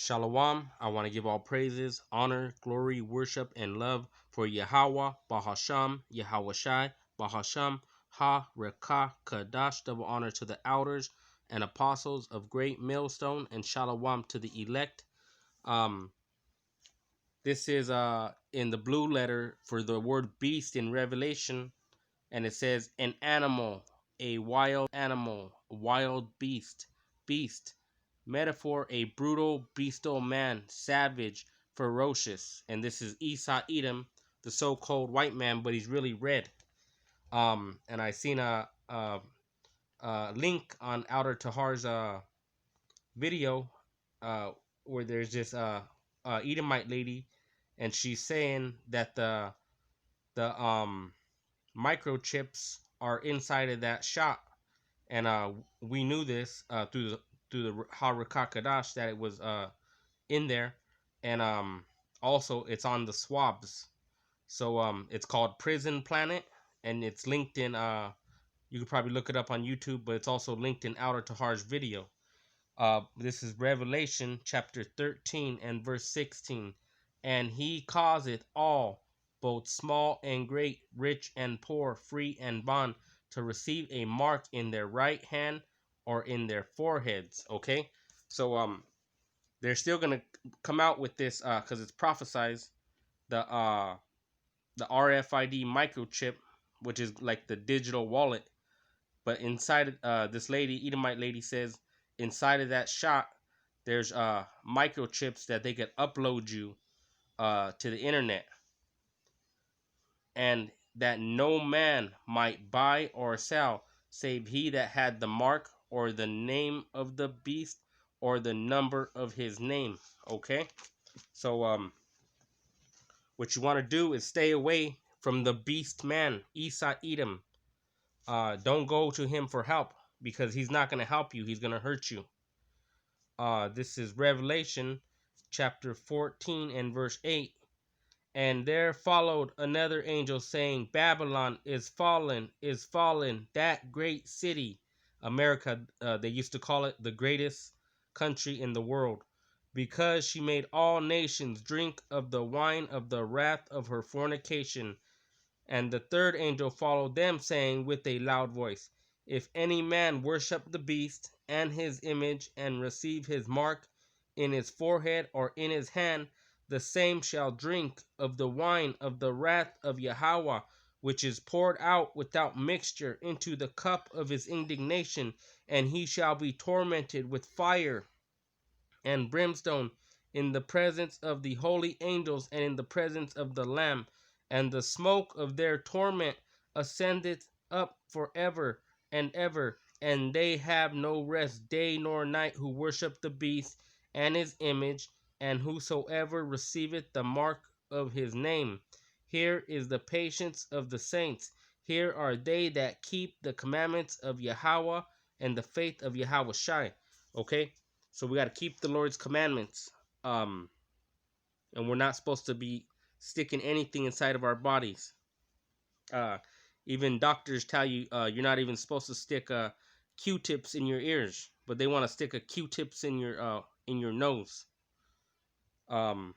Shalom. I want to give all praises, honor, glory, worship, and love for Yahweh, Bahasham, Yahweh Shai, Bahasham, Ha, Rekah, Kadash. Double honor to the elders and apostles of Great Millstone, and Shalom to the elect. Um, this is in the blue letter for the word beast in Revelation, and it says an animal, a wild animal, wild beast. Metaphor, a brutal, bestial man, savage, ferocious. And this is Esau Edom, the so-called white man, but he's really red. And I seen a link on Outer Tahar's video where there's this Edomite lady, and she's saying that the microchips are inside of that shot, and we knew this through the Harakakadash that it was in there, and also it's on the swabs. So it's called Prison Planet, and it's linked in you could probably look it up on YouTube, but it's also linked in Outer Tahar's video. This is Revelation chapter 13 and verse 16. And he causeth all, both small and great, rich and poor, free and bond, to receive a mark in their right hand or in their foreheads. Okay, so they're still gonna come out with this because it's prophesied, the RFID microchip, which is like the digital wallet. But inside this lady, Edomite lady, says inside of that shot there's microchips that they could upload you to the internet, and that no man might buy or sell save he that had the mark or the name of the beast or the number of his name. Okay, so what you want to do is stay away from the beast man, Esau Edom. Don't go to him for help, because he's not going to help you. He's going to hurt you. This is Revelation chapter 14 and verse 8. And there followed another angel saying, Babylon is fallen, that great city. America, they used to call it the greatest country in the world, because she made all nations drink of the wine of the wrath of her fornication. And the third angel followed them, saying with a loud voice, If any man worship the beast and his image, and receive his mark in his forehead or in his hand, the same shall drink of the wine of the wrath of Yahweh, which is poured out without mixture into the cup of his indignation, and he shall be tormented with fire and brimstone in the presence of the holy angels and in the presence of the Lamb. And the smoke of their torment ascendeth up forever and ever, and they have no rest day nor night who worship the beast and his image, and whosoever receiveth the mark of his name. Here is the patience of the saints. Here are they that keep the commandments of Yahweh and the faith of Yahweh Shai. Okay, so we got to keep the Lord's commandments. And we're not supposed to be sticking anything inside of our bodies. Uh, Even doctors tell you you're not even supposed to stick Q-tips in your ears, but they want to stick a Q-tips in your nose. Then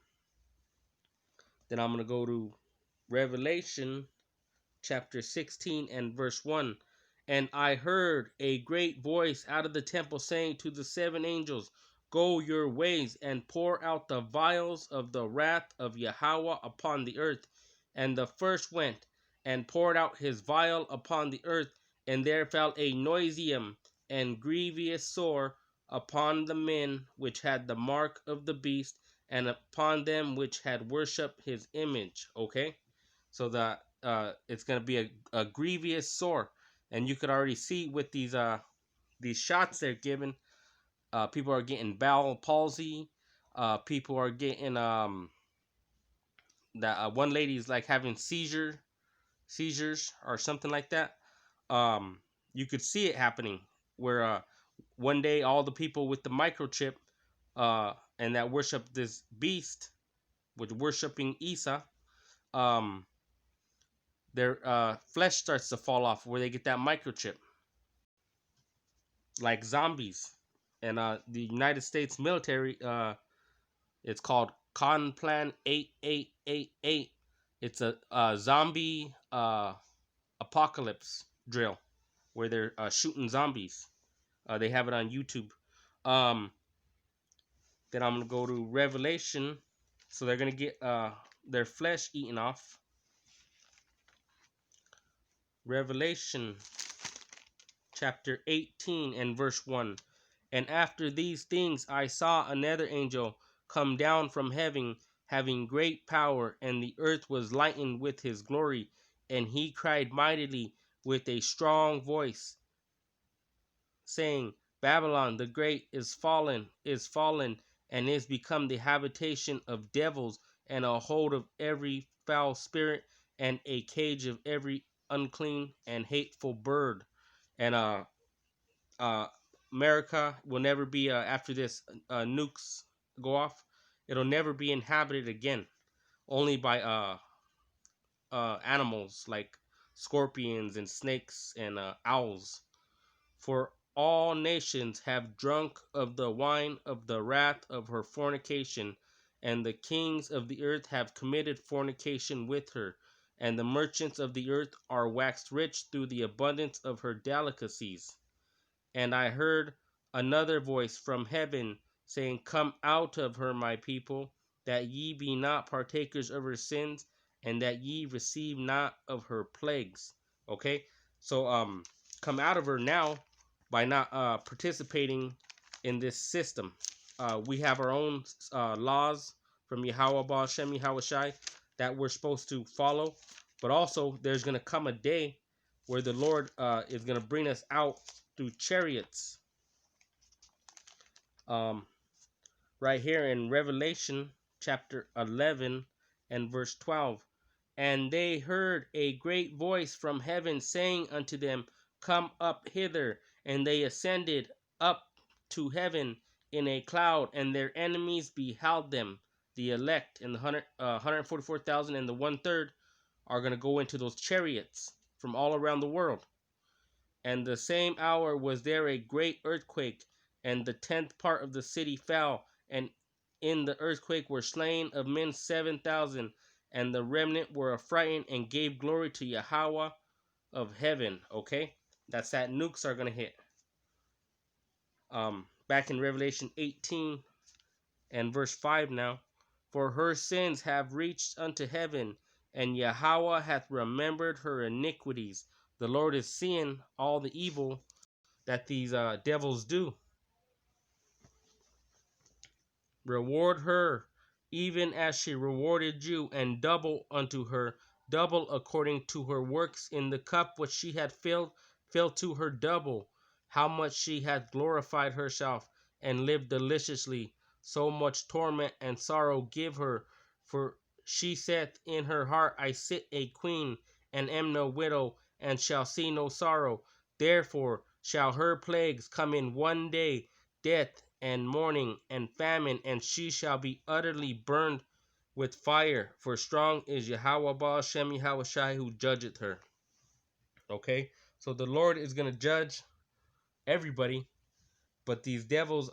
I'm gonna go to Revelation chapter 16 and verse 1. And I heard a great voice out of the temple saying to the seven angels, Go your ways and pour out the vials of the wrath of Yahweh upon the earth. And the first went and poured out his vial upon the earth, and there fell a noisium and grievous sore upon the men which had the mark of the beast, and upon them which had worshipped his image. Okay, so that it's going to be a grievous sore, and you could already see with these shots they're giving, people are getting bowel palsy, people are getting that one lady's like having seizures or something like that. You could see it happening where one day all the people with the microchip and that worship this beast, with worshiping Esau, um, their flesh starts to fall off where they get that microchip, like zombies. And the United States military It's called Conplan 8888. It's a zombie apocalypse drill where they're shooting zombies. They have it on YouTube. Um, then I'm gonna go to Revelation. So they're gonna get their flesh eaten off. Revelation chapter 18 and verse 1. And after these things I saw another angel come down from heaven, having great power, and the earth was lightened with his glory. And he cried mightily with a strong voice, saying, Babylon the great is fallen, and is become the habitation of devils, and a hold of every foul spirit, and a cage of every unclean and hateful bird. And uh, America will never be after this nukes go off. It'll never be inhabited again, only by animals like scorpions and snakes and owls. For all nations have drunk of the wine of the wrath of her fornication, and the kings of the earth have committed fornication with her, and the merchants of the earth are waxed rich through the abundance of her delicacies. And I heard another voice from heaven saying, Come out of her, my people, that ye be not partakers of her sins, and that ye receive not of her plagues. Okay, so come out of her now by not participating in this system. We have our own laws from Yahweh Baal Shem Yahweh Shai that we're supposed to follow, but also there's going to come a day where the Lord is going to bring us out through chariots. Right here in Revelation chapter 11 and verse 12. And they heard a great voice from heaven saying unto them, Come up hither. And they ascended up to heaven in a cloud, and their enemies beheld them. The elect and the 144,000 and the 1/3 are going to go into those chariots from all around the world. And the same hour was there a great earthquake, and the 10th part of the city fell, and in the earthquake were slain of men 7,000, and the remnant were affrighted and gave glory to Yahweh of heaven. Okay, that's that nukes are gonna hit. Back in Revelation 18 and verse 5 now, for her sins have reached unto heaven, and Yahweh hath remembered her iniquities. The Lord is seeing all the evil that these devils do. Reward her even as she rewarded you, and double unto her, double according to her works. In the cup which she had filled, fill to her double. How much she hath glorified herself and lived deliciously, so much torment and sorrow give her. For she saith in her heart, I sit a queen, and am no widow, and shall see no sorrow. Therefore shall her plagues come in one day, death and mourning and famine, and she shall be utterly burned with fire. For strong is Yahweh Baal Shem Yahweh Shai who judgeth her. Okay, so the Lord is gonna judge everybody, but these devils,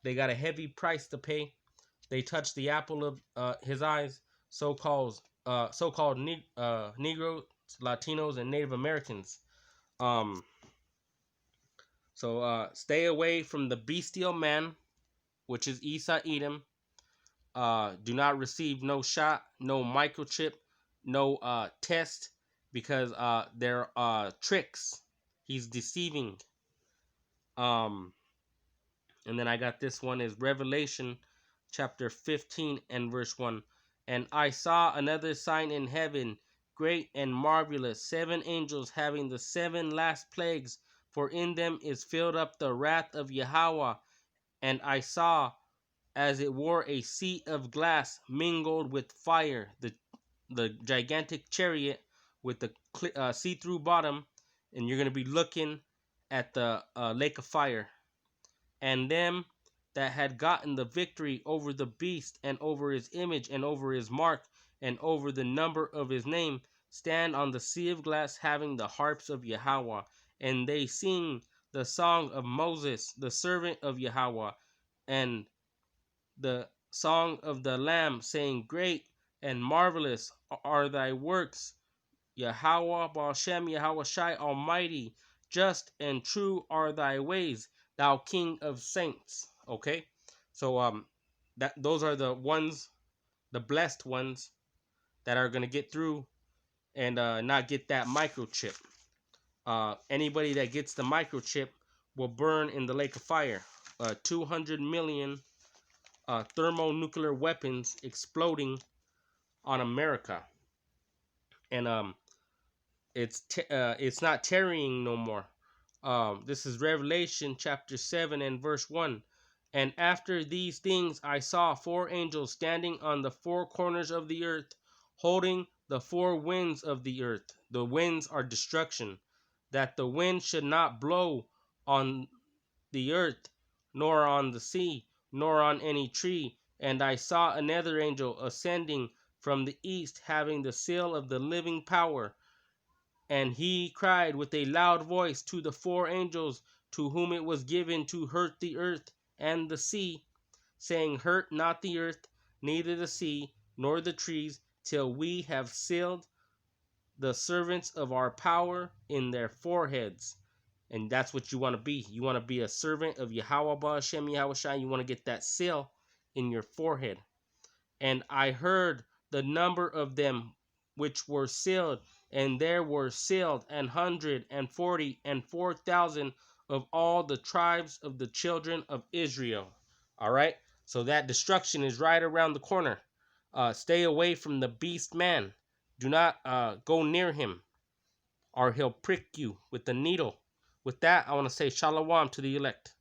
they got a heavy price to pay. They touched the apple of his eyes. So-called Negroes, Latinos, and Native Americans. So stay away from the bestial man, which is Esau Edom. Do not receive no shot, no microchip, no test, because they're tricks. He's deceiving. And then I got this one is Revelation chapter 15 and verse 1. And I saw another sign in heaven, great and marvelous, 7 angels having the 7 last plagues, for in them is filled up the wrath of Yahweh. And I saw as it were a sea of glass mingled with fire, the gigantic chariot with the see-through bottom, and you're going to be looking at the lake of fire. And them that had gotten the victory over the beast, and over his image, and over his mark, and over the number of his name, stand on the sea of glass, having the harps of Yahweh. And they sing the song of Moses, the servant of Yahweh, and the song of the Lamb, saying, Great and marvelous are thy works, Yahweh Ba'ashem, Yahweh Shai Almighty. Just and true are thy ways, thou King of saints. Okay, so that those are the ones, the blessed ones that are gonna get through and not get that microchip. Anybody that gets the microchip will burn in the lake of fire. 200 million thermonuclear weapons exploding on America, and it's not tarrying no more. This is Revelation chapter 7 and verse 1. And after these things I saw four angels standing on the four corners of the earth, holding the four winds of the earth. The winds are destruction, that the wind should not blow on the earth, nor on the sea, nor on any tree. And I saw another angel ascending from the east, having the seal of the living power. And he cried with a loud voice to the four angels to whom it was given to hurt the earth and the sea, saying, Hurt not the earth, neither the sea, nor the trees, till we have sealed the servants of our power in their foreheads. And that's what you want to be. You want to be a servant of Yahweh Ba'ashem Yahweh Shai. You want to get that seal in your forehead. And I heard the number of them which were sealed, and there were sealed 144,000 of all the tribes of the children of Israel. All right, so that destruction is right around the corner. Stay away from the beast man. Do not go near him, or he'll prick you with the needle. With that, I want to say shalom to the elect.